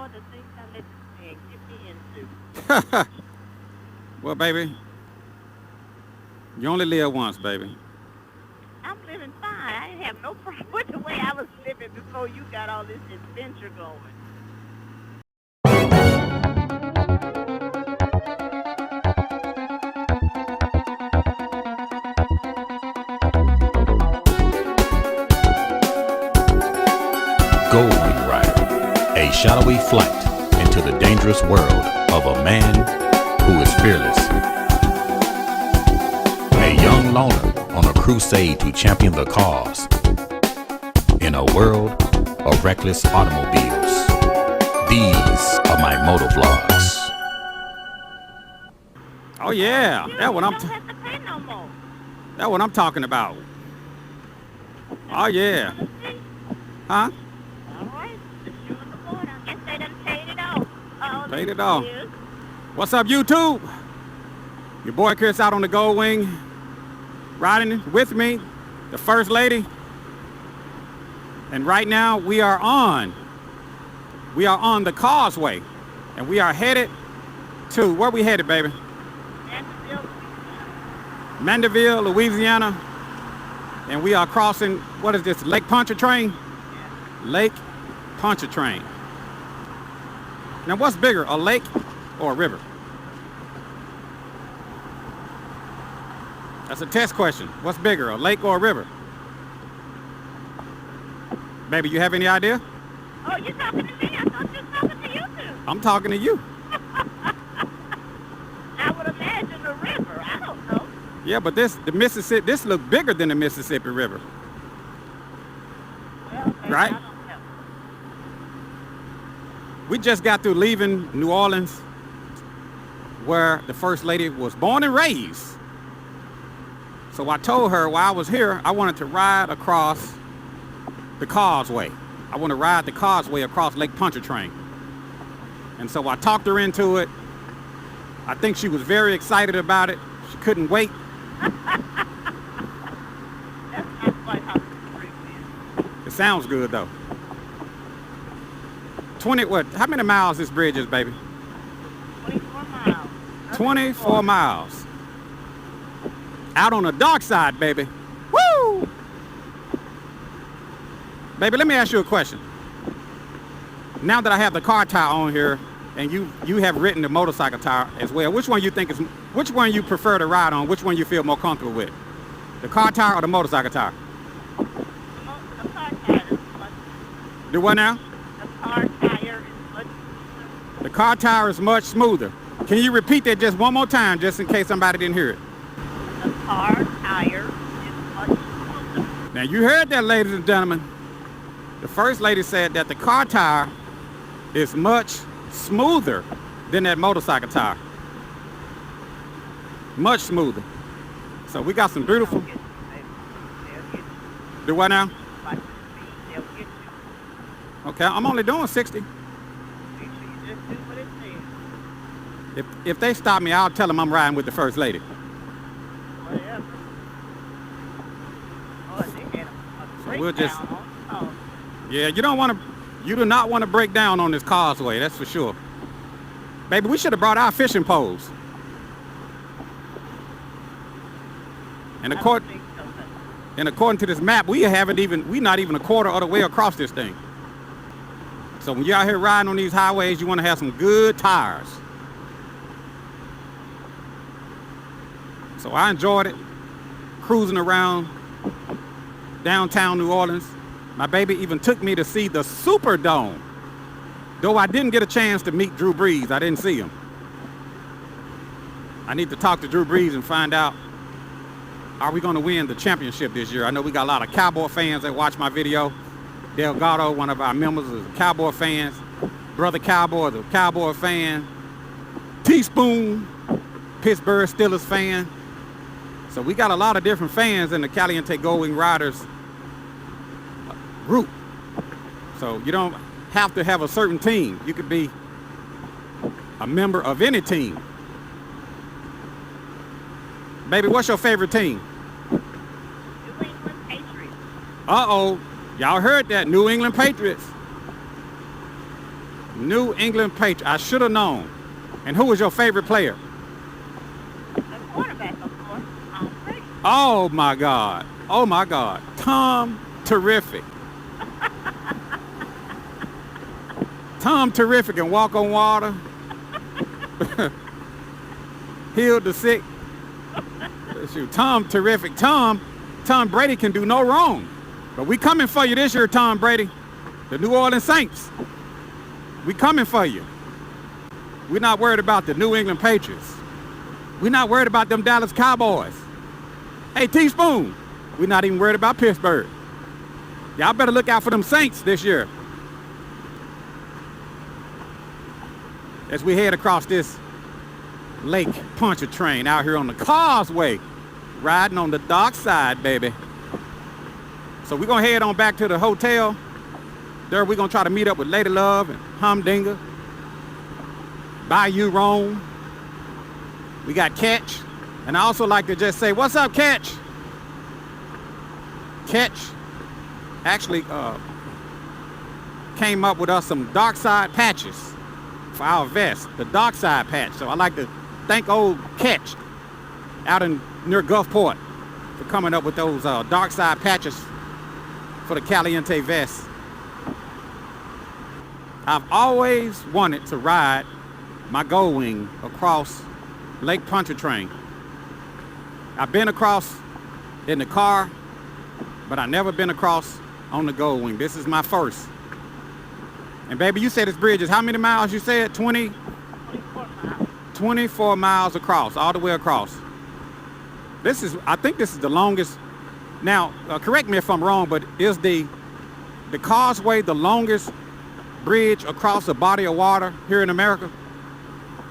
all the things I let this man get me into. Well, baby, you only live once, baby. I'm living fine. I didn't have no problem with the way I was living before you got all this adventure going. Goldwing Ride, a shadowy flight into the dangerous world of a man who is fearless. A young loner on a crusade to champion the cause in a world of reckless automobiles. These are my motovlogs. Oh yeah, You that what I'm don't have to pay no more. that what I'm talking about. Oh yeah, huh? All right, the shoe on the board. I guess they done paid it off. All Paid these it off. years. What's up, YouTube? Your boy Chris out on the Goldwing, riding with me, the First Lady. And right now we are on the causeway, and we are headed to, where we headed, baby? Mandeville, Louisiana. And we are crossing, what is this, Lake Pontchartrain? Lake Pontchartrain. Now what's bigger, a lake or a river? That's a test question. What's bigger, a lake or a river? Baby, you have any idea? Oh, you're talking to me? I thought you were talking to you two. I'm talking to you. I would imagine a river. I don't know. Yeah, but the Mississippi, this looks bigger than the Mississippi River. Well, maybe Right? I don't know. We just got through leaving New Orleans, where the First Lady was born and raised. So I told her while I was here, I wanted to ride across the causeway. I want to ride the causeway across Lake Pontchartrain. And so I talked her into it. I think she was very excited about it. She couldn't wait. That's not quite how the street is. It sounds good though. 20, what, how many miles this bridge is, baby? 24 miles. 24 miles. Out on the dark side, baby. Woo! Baby, let me ask you a question. Now that I have the car tire on here, and you have written the motorcycle tire as well, which one you prefer to ride on? Which one you feel more comfortable with? The car tire or the motorcycle tire? The car tire is much. Do what now? The car tire is much smoother. The car tire is much smoother. Can you repeat that just one more time, just in case somebody didn't hear it? The car tire is much smoother. Now you heard that, ladies and gentlemen. The First Lady said that the car tire is much smoother than that motorcycle tire. Much smoother. So we got some beautiful. They'll get you. Do what now? Watch the speed. They'll get you. Okay, I'm only doing 60. Make sure you just do what it says. If they stop me, I'll tell them I'm riding with the First Lady. Whatever. Oh, they had a So we'll just- breakdown on. Yeah, you do not want to break down on this causeway, that's for sure. Baby, we should have brought our fishing poles. And I don't according think so, but And according to this map, we're not even a quarter of the way across this thing. So when you're out here riding on these highways, you want to have some good tires. So I enjoyed it, cruising around downtown New Orleans. My baby even took me to see the Superdome. Though I didn't get a chance to meet Drew Brees, I didn't see him. I need to talk to Drew Brees and find out, are we going to win the championship this year? I know we got a lot of Cowboy fans that watch my video. Delgado, one of our members, is a Cowboy fan. Brother Cowboy is a Cowboy fan. Teaspoon, Pittsburgh Steelers fan. So we got a lot of different fans in the Caliente Goldwing Riders group. So you don't have to have a certain team. You could be a member of any team. Baby, what's your favorite team? New England Patriots. Uh-oh. Y'all heard that. New England Patriots. New England Patriots. I should have known. And who was your favorite player? The quarterback, of course. Brady. Oh my God. Oh my God. Tom Terrific. Tom Terrific and Walk on Water. Healed the sick. Shoot, Tom Terrific. Tom Brady can do no wrong. But we coming for you this year, Tom Brady. The New Orleans Saints. We coming for you. We're not worried about the New England Patriots. We're not worried about them Dallas Cowboys. Hey, Teaspoon, we're not even worried about Pittsburgh. Y'all better look out for them Saints this year. As we head across this Lake Pontchartrain out here on the causeway, riding on the dark side, baby. So we're gonna head on back to the hotel. There we're gonna try to meet up with Lady Love and Humdinger. Bayou Rome. We got Catch. And I also like to just say, what's up, Catch? Catch actually came up with us some dark side patches for our vest, the dark side patch. So I like to thank old Catch out in near Gulfport for coming up with those dark side patches for the Caliente vest. I've always wanted to ride my Goldwing across Lake Pontchartrain. I've been across in the car, but I've never been across on the Goldwing. This is my first. And baby, you said this bridge is how many miles you said? 24 miles. 24 miles across, all the way across. I think this is the longest. Now, correct me if I'm wrong, but is the causeway the longest bridge across a body of water here in America?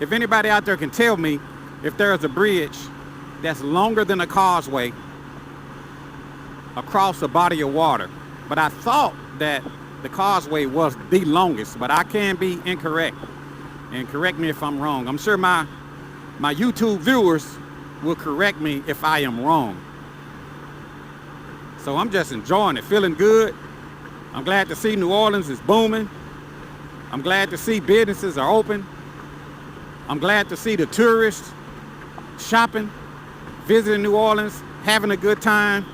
If anybody out there can tell me if there's a bridge that's longer than a causeway across a body of water. But I thought that the causeway was the longest, but I can be incorrect. And correct me if I'm wrong. I'm sure my YouTube viewers will correct me if I am wrong. So I'm just enjoying it, feeling good. I'm glad to see New Orleans is booming. I'm glad to see businesses are open. I'm glad to see the tourists shopping, visiting New Orleans, having a good time.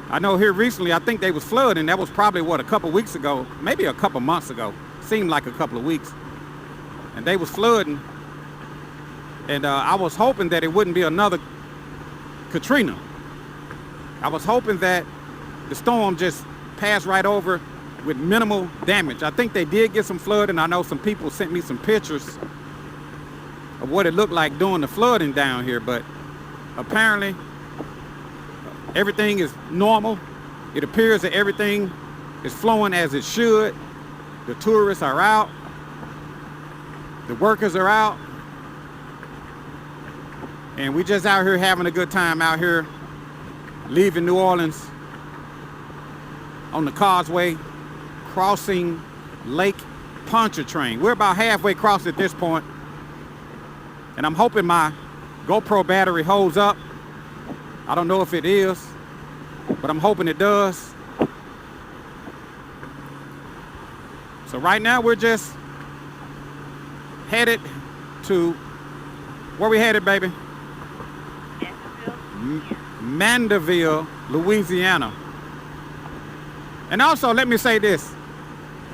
I know here recently, I think they was flooding. That was probably, what, a couple weeks ago, maybe a couple months ago. Seemed like a couple of weeks. And they was flooding. And I was hoping that it wouldn't be another Katrina. I was hoping that the storm just passed right over with minimal damage. I think they did get some flooding. I know some people sent me some pictures of what it looked like during the flooding down here, but apparently everything is normal. It appears that everything is flowing as it should. The tourists are out. The workers are out. And we just out here having a good time out here, leaving New Orleans on the causeway, crossing Lake Pontchartrain. We're about halfway across at this point. And I'm hoping my GoPro battery holds up. I don't know if it is, but I'm hoping it does. So right now we're just headed to, where we headed, baby? Mandeville, Louisiana. And also, let me say this.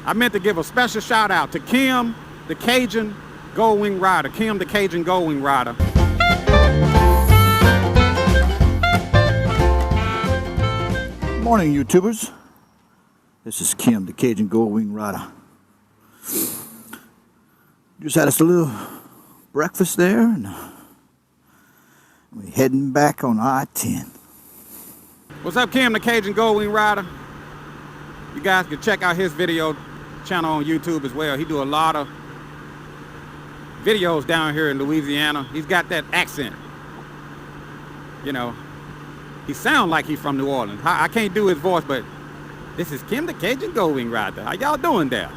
I meant to give a special shout out to Kim, the Cajun Goldwing Rider. Kim, the Cajun Goldwing Rider. Morning, YouTubers. This is Kim, the Cajun Goldwing Rider. Just had us a little breakfast there, and we're heading back on I-10. What's up, Kim, the Cajun Goldwing Rider? You guys can check out his video channel on YouTube as well. He do a lot of videos down here in Louisiana. He's got that accent. You know, he sounds like he's from New Orleans. I can't do his voice, but this is Kim, the Cajun Goldwing Rider. How y'all doing there?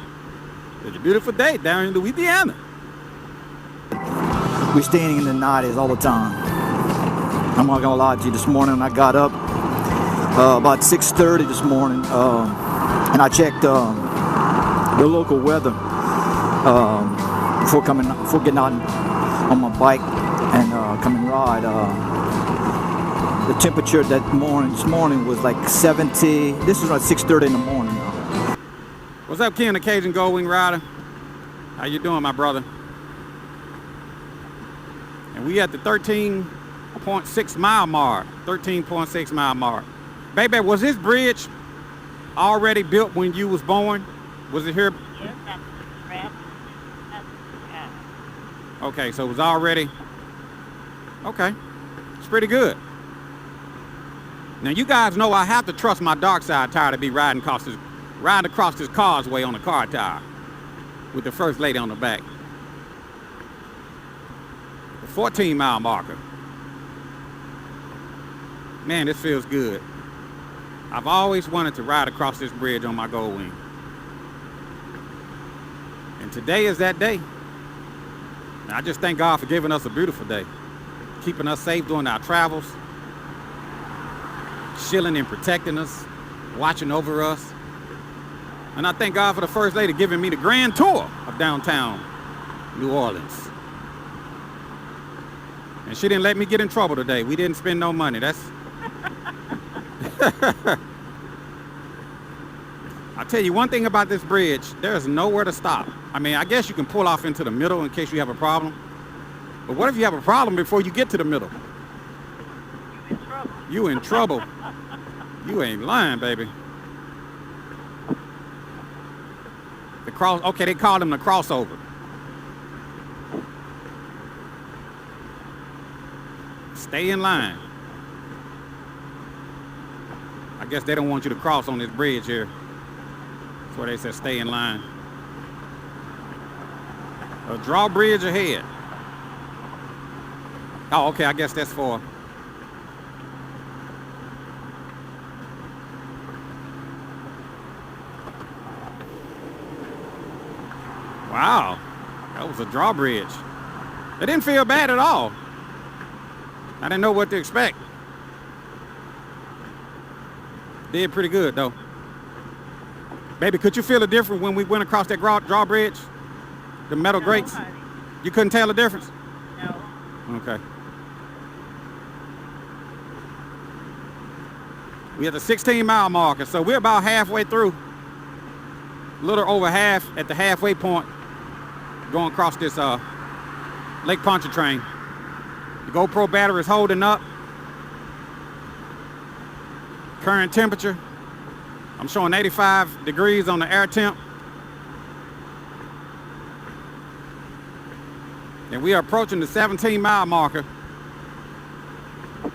It's a beautiful day down in Louisiana. We're standing in the 90s all the time. I'm not gonna lie to you, this morning I got up about 6:30 this morning, and I checked the local weather, before getting out on my bike and come and ride. The temperature this morning was like 70. This was around 6:30 in the morning. What's up, Ken, Occasion Goldwing Rider? How you doing, my brother? And we at the 13.6 mile mark. 13.6 mile mark. Baby, was this bridge already built when you was born? Was it here? Yes, that's crap. Okay, so it was already. Okay, it's pretty good. Now you guys know I have to trust my dark side tire to be riding across this causeway on a car tire with the first lady on the back. The 14 mile marker. Man, this feels good. I've always wanted to ride across this bridge on my Goldwing. And today is that day. And I just thank God for giving us a beautiful day, keeping us safe during our travels, shielding and protecting us, watching over us. And I thank God for the First Lady giving me the grand tour of downtown New Orleans. And she didn't let me get in trouble today. We didn't spend no money. That's I'll tell you one thing about this bridge, there's nowhere to stop. I mean, I guess you can pull off into the middle in case you have a problem. But what if you have a problem before you get to the middle? You in trouble. You in trouble. You ain't lying, baby. Okay, they call them the crossover. Stay in line. I guess they don't want you to cross on this bridge here. That's where they said stay in line. A drawbridge ahead. Oh, okay, I guess that's for. Wow, that was a drawbridge. It didn't feel bad at all. I didn't know what to expect. Did pretty good though. Baby, could you feel the difference when we went across that drawbridge? The metal grates? Honey. You couldn't tell the difference? No. Okay. We at the 16 mile marker, so we're about halfway through. A little over half at the halfway point going across this Lake Pontchartrain. The GoPro battery is holding up. Current temperature, I'm showing 85 degrees on the air temp. And we are approaching the 17 mile marker.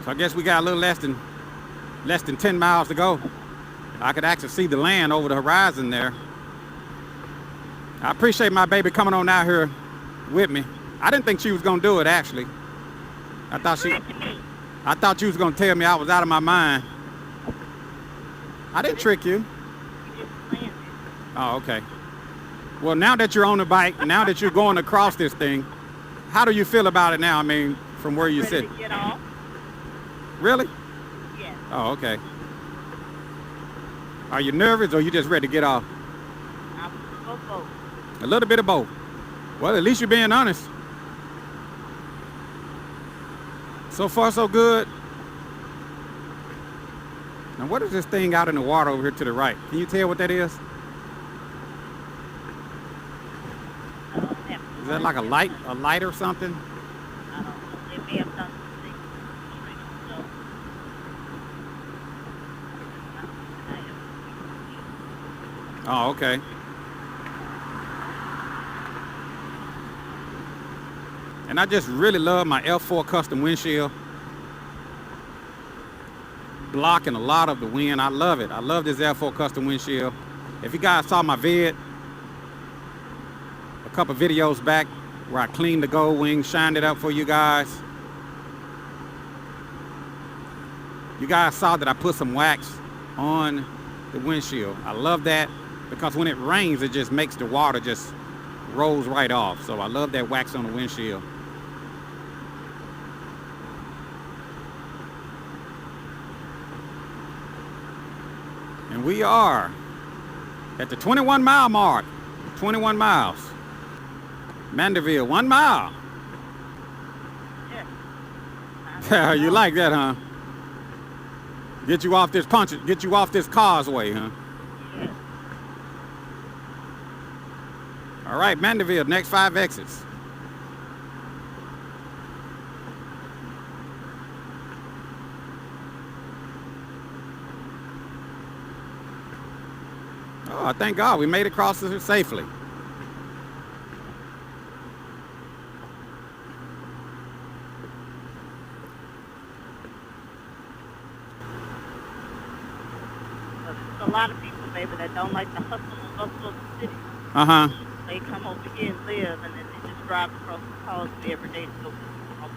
So I guess we got a little less than 10 miles to go. I could actually see the land over the horizon there. I appreciate my baby coming on out here with me. I didn't think she was gonna do it actually. I thought you was gonna tell me I was out of my mind. I didn't trick you. You just planned it. Oh, okay. Well, now that you're on the bike, now that you're going across this thing, how do you feel about it now? I mean, from where you sit. Ready to get off? Really? Yes. Oh, okay. Are you nervous or you just ready to get off? I'm go both. A little bit of both. Well, at least you're being honest. So far, so good. Now, what is this thing out in the water over here to the right? Can you tell what that is? I don't have Is that like a light or something? I don't know. They may have done something. So, Oh, okay. And I just really love my F4 custom windshield. Blocking a lot of the wind. I love it. I love this F4 custom windshield. If you guys saw my vid a couple videos back where I cleaned the Goldwing, shined it up for you guys. You guys saw that I put some wax on the windshield. I love that because when it rains, it just makes the water just rolls right off. So I love that wax on the windshield. And we are at the 21 mile mark. 21 miles. Mandeville, 1 mile. Yeah. You like that, huh? Get you off this causeway, huh? Yeah. All right, Mandeville, next 5 exits. Oh, thank God we made it across this safely. There's a lot of people, baby, that don't like the hustle and bustle of the city. Uh-huh. They come over here and live, and then they just drive across the causeway every day to go to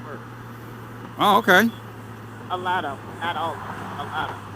work. Oh, okay. A lot of them, not all of them, a lot of them.